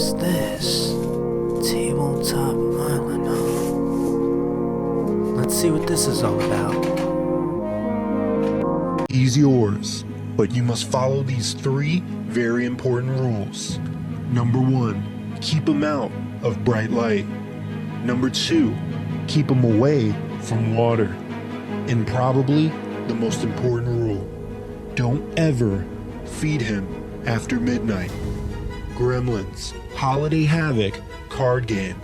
What's this? Tabletop Island, huh? Let's see what this is all about. He's yours, but you must follow these 3 very important rules. Number 1, keep him out of bright light. Number 2, keep him away from water. And probably the most important rule, don't ever feed him after midnight. Gremlins Holiday Havoc Card Game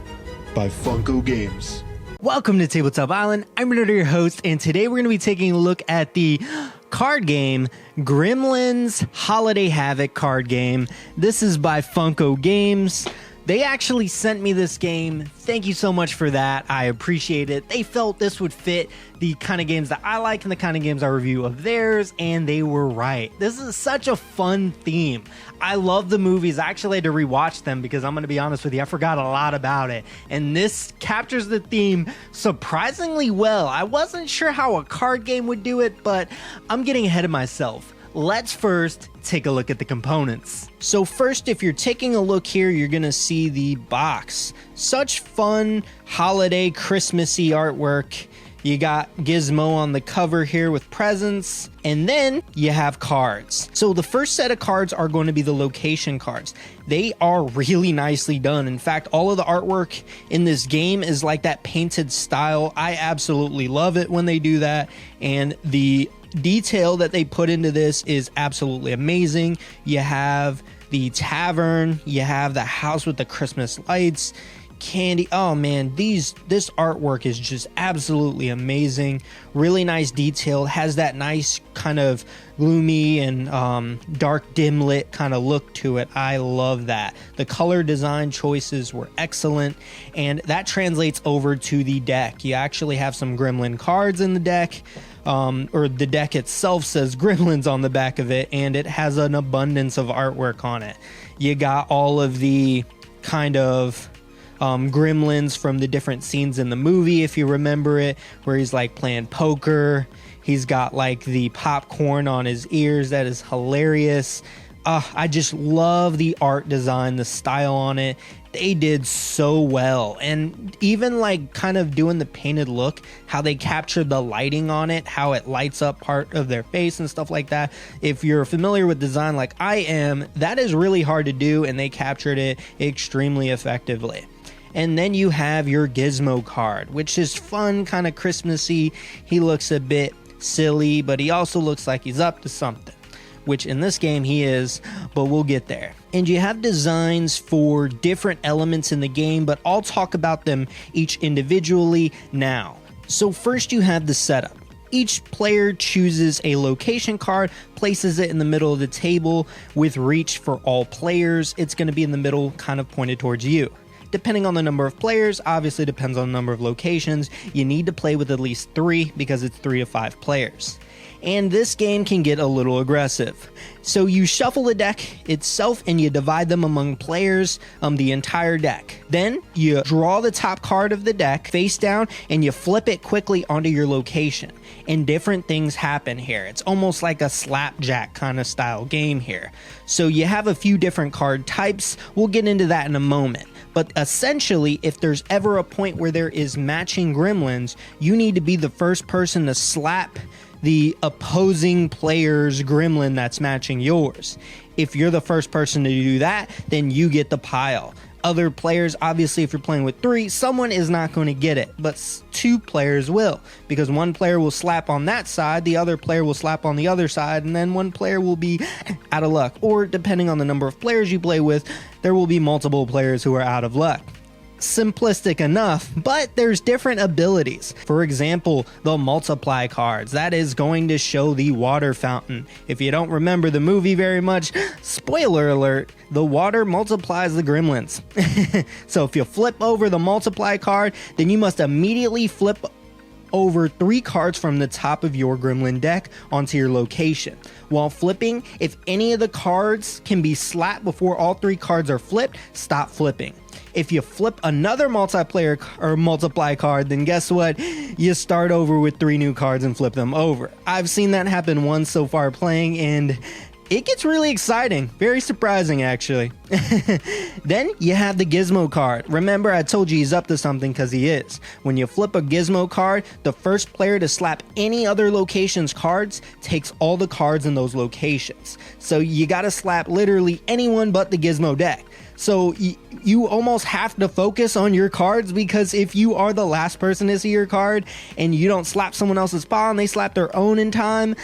by Funko Games. Welcome to Tabletop Island. I'm Renato, your host, and today we're going to be taking a look at the card game Gremlins Holiday Havoc Card Game. This is by Funko Games. They actually sent me this game. Thank you so much for that. I appreciate it. They felt this would fit the kind of games that I like and the kind of games I review of theirs, and they were right. This is such a fun theme. I love the movies. I actually had to rewatch them because I'm going to be honest with you, I forgot a lot about it. And this captures the theme surprisingly well. I wasn't sure how a card game would do it, but I'm getting ahead of myself. Let's first take a look at the components. So first, if you're taking a look here, you're gonna see the box. Such fun holiday Christmassy artwork. You got Gizmo on the cover here with presents, and then you have cards. So the first set of cards are going to be the location cards. They are really nicely done. In fact, all of the artwork in this game is like that painted style. I absolutely love it when they do that, and the detail that they put into this is absolutely amazing. You have the tavern, you have the house with the Christmas lights, candy. Oh man, this artwork is just absolutely amazing. Really nice detail, has that nice kind of gloomy and dark dim lit kind of look to it. I love that. The color design choices were excellent, and that translates over to the deck. You actually have some Gremlin cards in the deck. Or the deck itself says Gremlins on the back of it, and it has an abundance of artwork on it. You got all of the kind of Gremlins from the different scenes in the movie, if you remember it, where he's like playing poker. He's got like the popcorn on his ears. That is hilarious. I just love the art design, the style on it. They did so well. And even like kind of doing the painted look, how they captured the lighting on it, how it lights up part of their face and stuff like that. If you're familiar with design like I am, that is really hard to do, and they captured it extremely effectively. And then you have your Gizmo card, which is fun, kind of Christmassy. He looks a bit silly, but he also looks like he's up to something, which in this game he is, but we'll get there. And you have designs for different elements in the game, but I'll talk about them each individually now. So first you have the setup. Each player chooses a location card, places it in the middle of the table with reach for all players. It's going to be in the middle, kind of pointed towards you. Depending on the number of players, obviously depends on the number of locations, you need to play with at least 3 because it's 3 to 5 players. And this game can get a little aggressive. So you shuffle the deck itself and you divide them among players, the entire deck. Then you draw the top card of the deck face down and you flip it quickly onto your location. And different things happen here. It's almost like a slapjack kind of style game here. So you have a few different card types. We'll get into that in a moment. But essentially, if there's ever a point where there is matching Gremlins, you need to be the first person to slap the opposing player's Gremlin that's matching yours. If you're the first person to do that, then you get the pile. Other players, obviously if you're playing with 3, someone is not going to get it, but 2 players will, because one player will slap on that side, the other player will slap on the other side, and then one player will be out of luck. Or depending on the number of players you play with, there will be multiple players who are out of luck. Simplistic enough, but there's different abilities. For example, the multiply cards. That is going to show the water fountain. If you don't remember the movie very much, spoiler alert, the water multiplies the Gremlins. So if you flip over the multiply card, then you must immediately flip over 3 cards from the top of your Gremlin deck onto your location. While flipping, if any of the cards can be slapped before all 3 cards are flipped, stop flipping. If you flip another multiplayer or multiply card, then guess what? You start over with 3 new cards and flip them over. I've seen that happen once so far playing, and it gets really exciting. Very surprising, actually. Then you have the Gizmo card. Remember, I told you he's up to something because he is. When you flip a Gizmo card, the first player to slap any other location's cards takes all the cards in those locations. So you gotta slap literally anyone but the Gizmo deck. So you almost have to focus on your cards, because if you are the last person to see your card and you don't slap someone else's pile and they slap their own in time,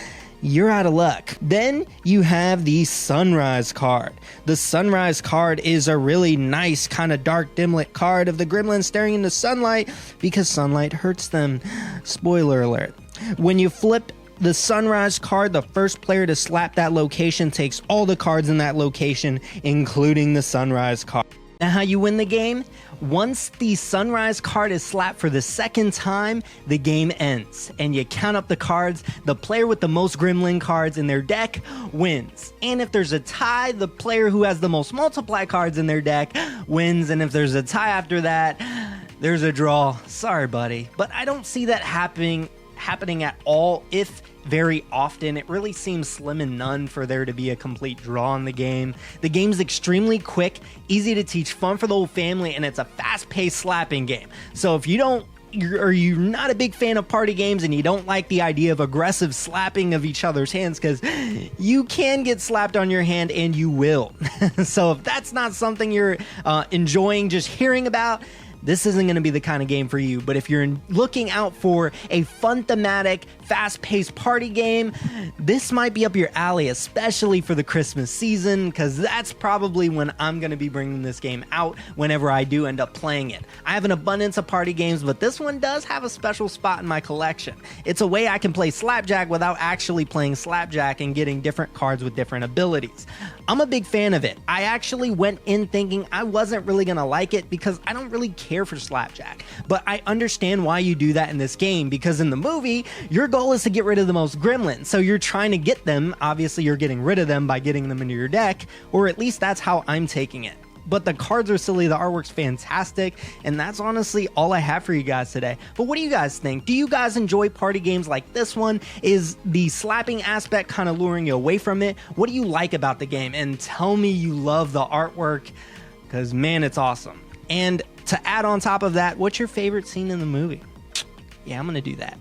you're out of luck. Then you have the Sunrise card. The Sunrise card is a really nice kind of dark dimlit card of the Gremlins staring into sunlight because sunlight hurts them. Spoiler alert. When you flip the Sunrise card, the first player to slap that location takes all the cards in that location, including the Sunrise card. Now, how you win the game? Once the Sunrise card is slapped for the second time, the game ends, and you count up the cards. The player with the most Gremlin cards in their deck wins. And if there's a tie, the player who has the most multiply cards in their deck wins. And if there's a tie after that, there's a draw. Sorry, buddy. But I don't see that happening at all. If very often, it really seems slim and none for there to be a complete draw in the game. The game's extremely quick, easy to teach, fun for the whole family, and it's a fast-paced slapping game. So if you're not a big fan of party games and you don't like the idea of aggressive slapping of each other's hands, because you can get slapped on your hand and you will. So if that's not something you're enjoying just hearing about, this isn't going to be the kind of game for you. But if you're looking out for a fun thematic, fast-paced party game, this might be up your alley, especially for the Christmas season, because that's probably when I'm going to be bringing this game out whenever I do end up playing it. I have an abundance of party games, but this one does have a special spot in my collection. It's a way I can play Slapjack without actually playing Slapjack and getting different cards with different abilities. I'm a big fan of it. I actually went in thinking I wasn't really going to like it because I don't really care for Slapjack, but I understand why you do that in this game, because in the movie, your goal is to get rid of the most Gremlins, so you're trying to get them. Obviously, you're getting rid of them by getting them into your deck, or at least that's how I'm taking it. But the cards are silly, the artwork's fantastic, and that's honestly all I have for you guys today. But what do you guys think? Do you guys enjoy party games like this one? Is the slapping aspect kind of luring you away from it? What do you like about the game? And tell me you love the artwork, because man, it's awesome. And to add on top of that, what's your favorite scene in the movie? Yeah, I'm gonna do that.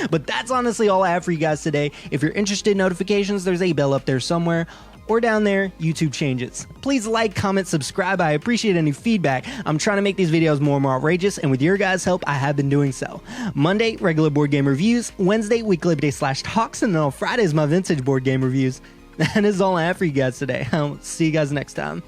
But that's honestly all I have for you guys today. If you're interested in notifications, there's a bell up there somewhere, or down there, YouTube changes. Please like, comment, subscribe. I appreciate any feedback. I'm trying to make these videos more and more outrageous, and with your guys' help, I have been doing so. Monday, regular board game reviews. Wednesday, weekly update / talks, and then on Fridays, my vintage board game reviews. That is all I have for you guys today. I'll see you guys next time.